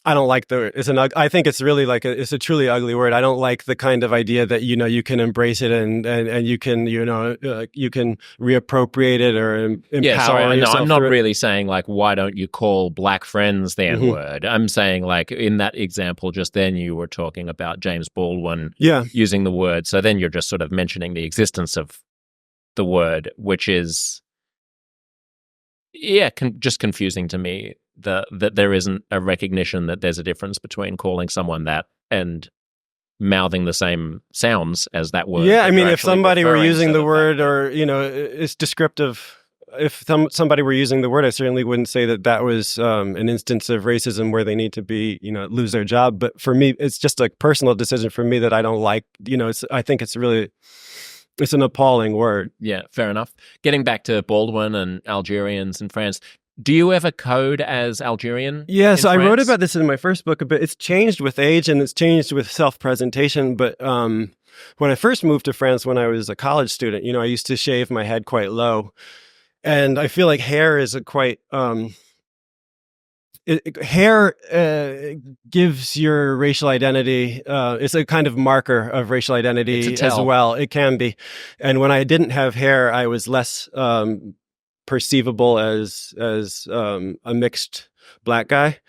I don't like the, I think it's really like, it's a truly ugly word. I don't like the kind of idea that, you can embrace it and you can, you can reappropriate it or empower Yeah, sorry, no, yourself. I'm not really saying like, why don't you call black friends the N-word? I'm saying like in that example just then you were talking about James Baldwin using the word. So then you're just sort of mentioning the existence of the word, which is, just confusing to me. That there isn't a recognition that there's a difference between calling someone that and mouthing the same sounds as that word. Yeah, I mean, if somebody were using the word or, it's descriptive, if somebody were using the word, I certainly wouldn't say that was an instance of racism where they need to be, lose their job. But for me, it's just a personal decision for me that I don't like, I think it's an appalling word. Yeah, fair enough. Getting back to Baldwin and Algerians in France, do you ever code as Algerian? Yeah, so I wrote about this in my first book a bit. It's changed with age and it's changed with self-presentation. But when I first moved to France, when I was a college student, I used to shave my head quite low. And I feel like hair is a quite... hair gives your racial identity, it's a kind of marker of racial identity as well. It can be. And when I didn't have hair, I was less... perceivable as a mixed black guy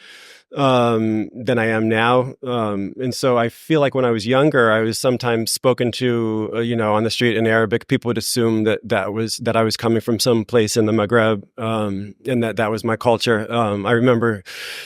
than I am now. And so I feel like when I was younger, I was sometimes spoken to, on the street in Arabic. People would assume that I was coming from some place in the Maghreb, and that was my culture. I remember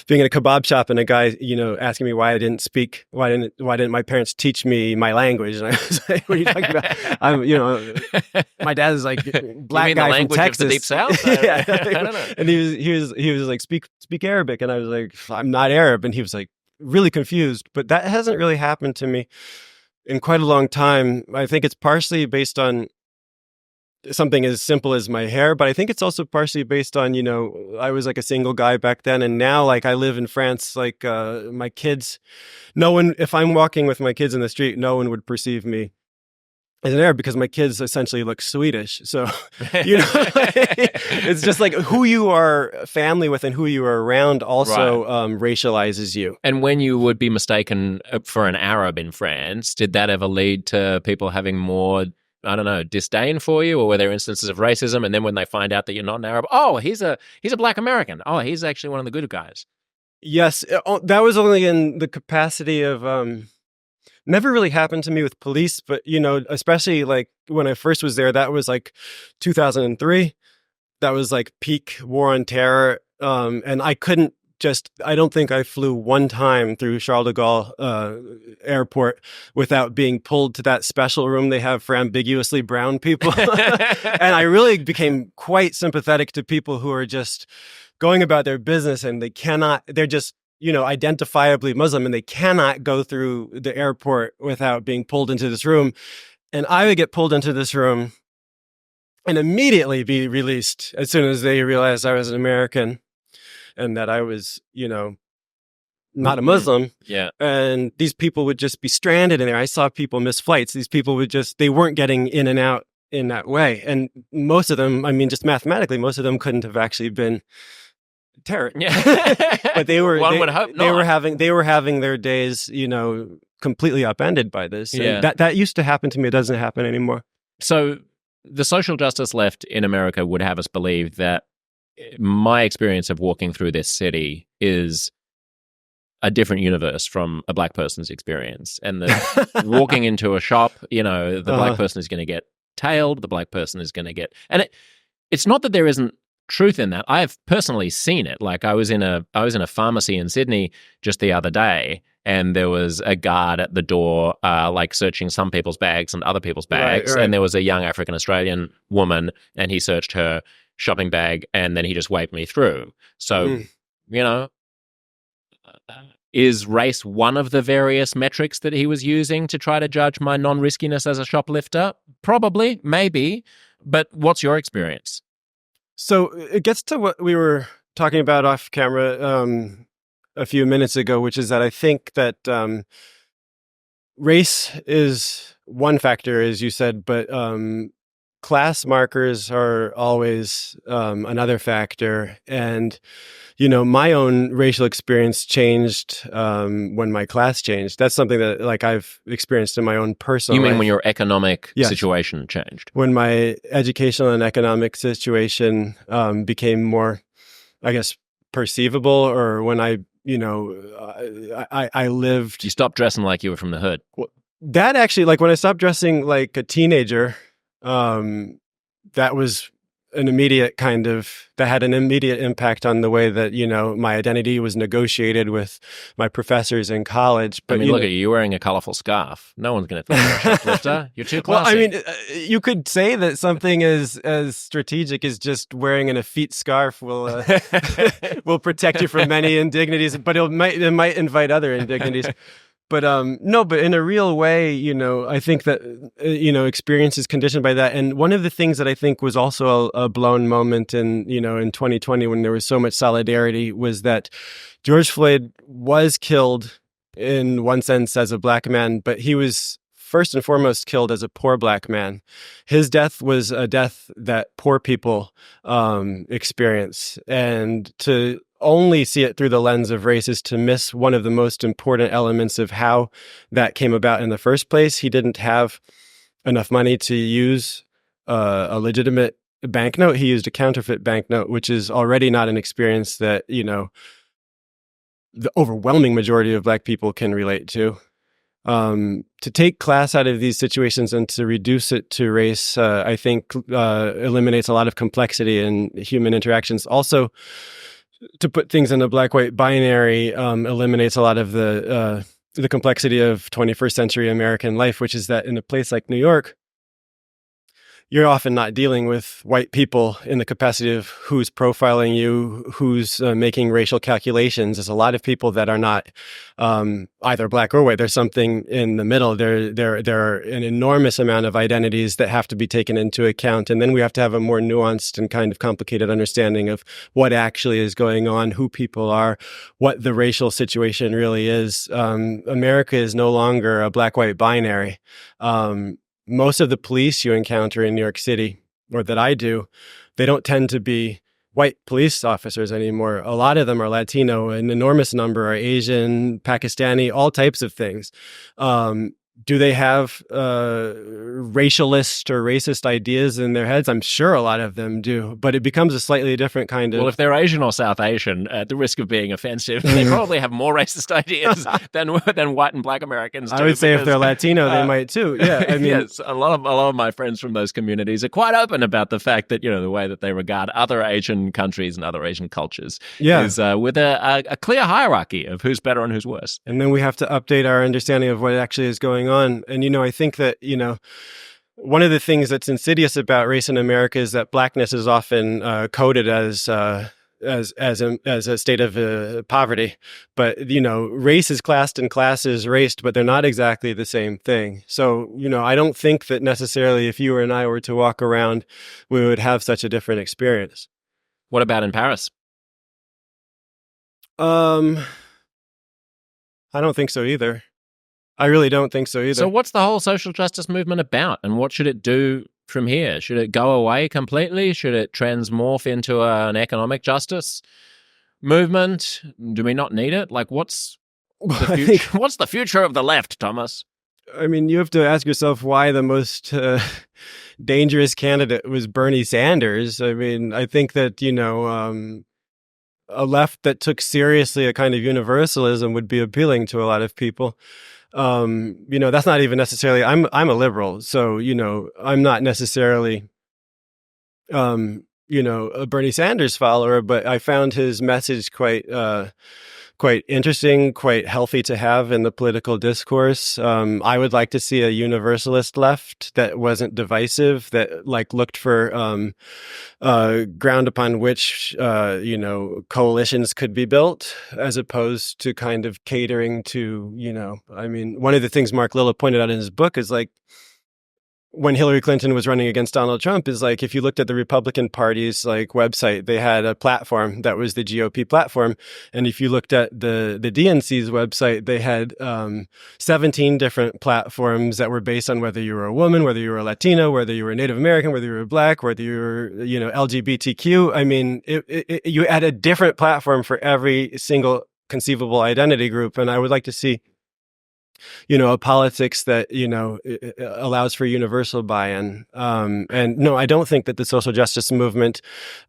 being in a kebab shop and a guy, asking me why didn't my parents teach me my language? And I was like, what are you talking about? My dad is like black guy from Texas, of the Deep South. Yeah, I don't know. And he was like, speak Arabic, and I was like, I'm not Arab, and he was like really confused. But that hasn't really happened to me in quite a long time. I think it's partially based on something as simple as my hair, but I think it's also partially based on, I was like a single guy back then, and now like I live in France, like my kids, if I'm walking with my kids in the street, no one would perceive me as an Arab because my kids essentially look Swedish. So, it's just like who you are family with and who you are around also racializes you. And when you would be mistaken for an Arab in France, did that ever lead to people having more, I don't know, disdain for you, or were there instances of racism? And then when they find out that you're not an Arab, oh, he's a black American. Oh, he's actually one of the good guys. Yes, that was only in the capacity of... never really happened to me with police, but, especially like when I first was there, that was like 2003. That was like peak war on terror. And I don't think I flew one time through Charles de Gaulle airport without being pulled to that special room they have for ambiguously brown people. And I really became quite sympathetic to people who are just going about their business and they're just, identifiably Muslim, and they cannot go through the airport without being pulled into this room. And I would get pulled into this room and immediately be released as soon as they realized I was an American and that I was, not a Muslim. Yeah. And these people would just be stranded in there. I saw people miss flights. These people they weren't getting in and out in that way. And most of them, I mean, just mathematically, most of them couldn't have actually been terror. Yeah. But they were, One would hope not. They were having their days, completely upended by this. And that used to happen to me. It doesn't happen anymore. So the social justice left in America would have us believe that my experience of walking through this city is a different universe from a black person's experience. And walking into a shop, the black person is going to get tailed, the black person is going to get... And it's not that there isn't truth in that. I have personally seen it. Like I was in a pharmacy in Sydney just the other day, and there was a guard at the door, like searching some people's bags and other people's bags. Right. And there was a young African Australian woman, and he searched her shopping bag, and then he just waved me through. So, is race one of the various metrics that he was using to try to judge my non-riskiness as a shoplifter? Probably, maybe. But what's your experience? So it gets to what we were talking about off camera a few minutes ago, which is that I think that race is one factor, as you said, but class markers are always another factor. And, you know, my own racial experience changed when my class changed. That's something that, like, I've experienced in my own personal You mean life. when your economic Yes. situation changed? When my educational and economic situation became more, I guess, perceivable, or when I, you know, I lived... You stopped dressing like you were from the hood. That actually, like, when I stopped dressing like a teenager, that was an immediate that had an immediate impact on the way that, you know, my identity was negotiated with my professors in college. But I mean, look at you, you're wearing a colorful scarf. No one's going to think you're a shoplifter. You're too classy. Well, I mean, you could say that something as strategic as just wearing an effete scarf will will protect you from many indignities, but it might invite other indignities. But no, but in a real way, you know, I think that, you know, experience is conditioned by that. And one of the things that I think was also a blown moment in, you know, in 2020, when there was so much solidarity, was that George Floyd was killed in one sense as a Black man, but he was first and foremost killed as a poor Black man. His death was a death that poor people experience. And to only see it through the lens of race is to miss one of the most important elements of how that came about in the first place. He didn't have enough money to use a legitimate banknote. He used a counterfeit banknote, which is already not an experience that, you know, the overwhelming majority of Black people can relate to. To take class out of these situations and to reduce it to race, I think eliminates a lot of complexity in human interactions. Also, to put things in a black-white binary eliminates a lot of the complexity of 21st century American life, which is that in a place like New York, you're often not dealing with white people in the capacity of who's profiling you, who's making racial calculations. There's a lot of people that are not either Black or white. There's something in the middle. There are an enormous amount of identities that have to be taken into account. And then we have to have a more nuanced and kind of complicated understanding of what actually is going on, who people are, what the racial situation really is. America is no longer a black-white binary. Most of the police you encounter in New York City, or that I do, they don't tend to be white police officers anymore. A lot of them are Latino. An enormous number are Asian, Pakistani, all types of things. Do they have racialist or racist ideas in their heads? I'm sure a lot of them do, but it becomes a slightly different kind of... Well, if they're Asian or South Asian, at the risk of being offensive, they probably have more racist ideas than white and Black Americans do. I would say if they're Latino, they might too. Yeah, I mean, yes, a lot of my friends from those communities are quite open about the fact that, you know, the way that they regard other Asian countries and other Asian cultures is with a clear hierarchy of who's better and who's worse. And then we have to update our understanding of what actually is going on. And, you know, I think that, you know, one of the things that's insidious about race in America is that Blackness is often coded as a state of poverty. But, you know, race is classed and class is raced, but they're not exactly the same thing. So, you know, I don't think that necessarily if you and I were to walk around, we would have such a different experience. What about in Paris? I don't think so either. I really don't think so either. So what's the whole social justice movement about, and what should it do from here? Should it go away completely? Should it transmorph into an economic justice movement? Do we not need it? Like, what's the future? What's the future of the left, Thomas? I mean, you have to ask yourself why the most dangerous candidate was Bernie Sanders. I mean, I think that, you know, a left that took seriously a kind of universalism would be appealing to a lot of people. You know, that's not even necessarily, I'm a liberal, so, you know, I'm not necessarily, you know, a Bernie Sanders follower, but I found his message quite interesting, quite healthy to have in the political discourse. I would like to see a universalist left that wasn't divisive, that like looked for ground upon which you know, coalitions could be built, as opposed to kind of catering to, you know, I mean, one of the things Mark Lilla pointed out in his book is like, when Hillary Clinton was running against Donald Trump is like, if you looked at the Republican Party's like website, they had a platform that was the GOP platform. And if you looked at the DNC's website, they had 17 different platforms that were based on whether you were a woman, whether you were a Latino, whether you were a Native American, whether you were Black, whether you were, LGBTQ. I mean, you had a different platform for every single conceivable identity group. And I would like to see a politics that, allows for universal buy-in. And no, I don't think that the social justice movement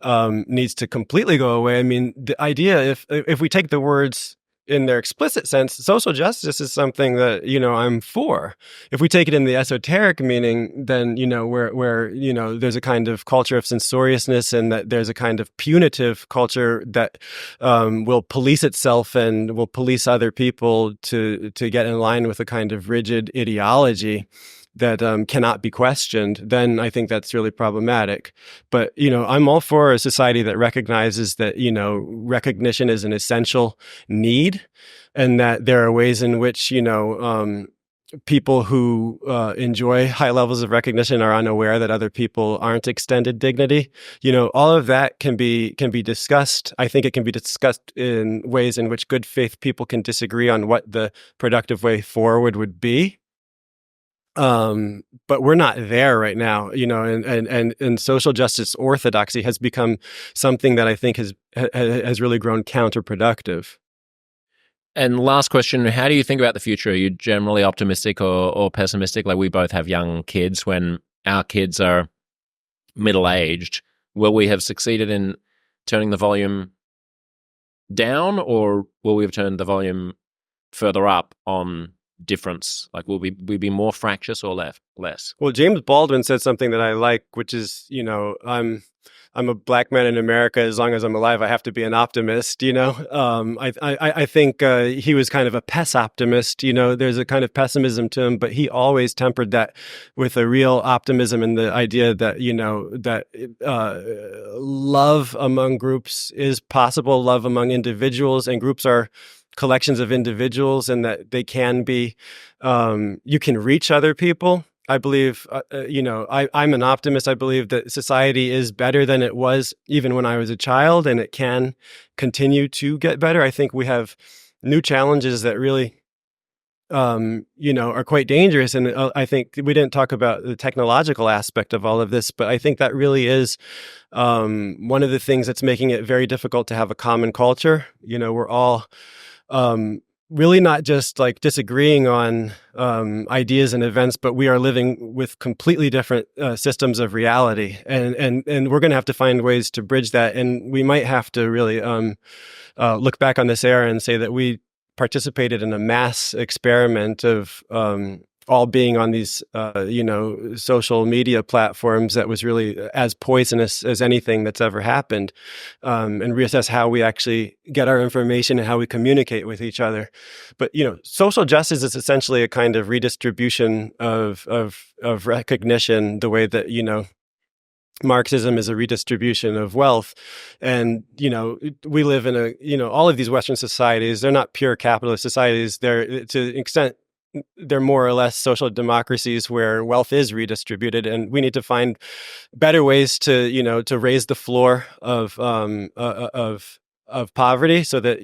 needs to completely go away. I mean, the idea, if we take the words in their explicit sense, social justice is something that, I'm for. If we take it in the esoteric meaning, then, where there's a kind of culture of censoriousness and that there's a kind of punitive culture that will police itself and will police other people to get in line with a kind of rigid ideology that cannot be questioned, then I think that's really problematic. But, I'm all for a society that recognizes that, recognition is an essential need and that there are ways in which, people who enjoy high levels of recognition are unaware that other people aren't extended dignity. All of that can be discussed. I think it can be discussed in ways in which good faith people can disagree on what the productive way forward would be. But we're not there right now, and social justice orthodoxy has become something that I think has really grown counterproductive. And last question, how do you think about the future? Are you generally optimistic or pessimistic? Like, we both have young kids. When our kids are middle-aged, will we have succeeded in turning the volume down, or will we have turned the volume further up on difference? Like, will we be more fractious or less? Well, James Baldwin said something that I like, which is, I'm a Black man in America. As long as I'm alive, I have to be an optimist. I think he was kind of a optimist. There's a kind of pessimism to him, but he always tempered that with a real optimism and the idea that love among groups is possible. Love among individuals, and groups are collections of individuals, and that they can be, you can reach other people. I believe, I'm an optimist. I believe that society is better than it was even when I was a child, and it can continue to get better. I think we have new challenges that really, are quite dangerous. And I think we didn't talk about the technological aspect of all of this, but I think that really is one of the things that's making it very difficult to have a common culture. We're all really not just like disagreeing on ideas and events, but we are living with completely different systems of reality, and we're going to have to find ways to bridge that. And we might have to really look back on this era and say that we participated in a mass experiment of all being on these, social media platforms that was really as poisonous as anything that's ever happened, and reassess how we actually get our information and how we communicate with each other. But, social justice is essentially a kind of redistribution of recognition, the way that, Marxism is a redistribution of wealth. And, we live in all of these Western societies, they're not pure capitalist societies. They're, to an extent, they're more or less social democracies where wealth is redistributed, and we need to find better ways to raise the floor of poverty, so that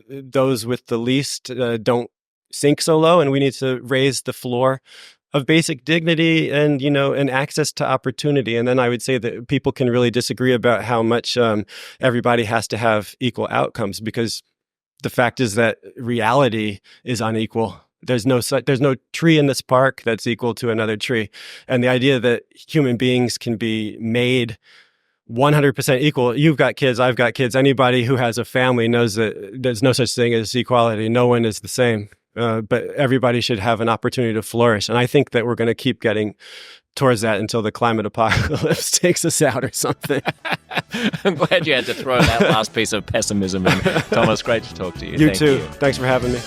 those with the least don't sink so low, and we need to raise the floor of basic dignity and and access to opportunity. And then I would say that people can really disagree about how much everybody has to have equal outcomes, because the fact is that reality is unequal. There's no tree in this park that's equal to another tree. And the idea that human beings can be made 100% equal. You've got kids, I've got kids. Anybody who has a family knows that there's no such thing as equality. No one is the same. But everybody should have an opportunity to flourish. And I think that we're going to keep getting towards that until the climate apocalypse takes us out or something. I'm glad you had to throw that last piece of pessimism in. Thomas, great to talk to you. Thank you. Thanks for having me.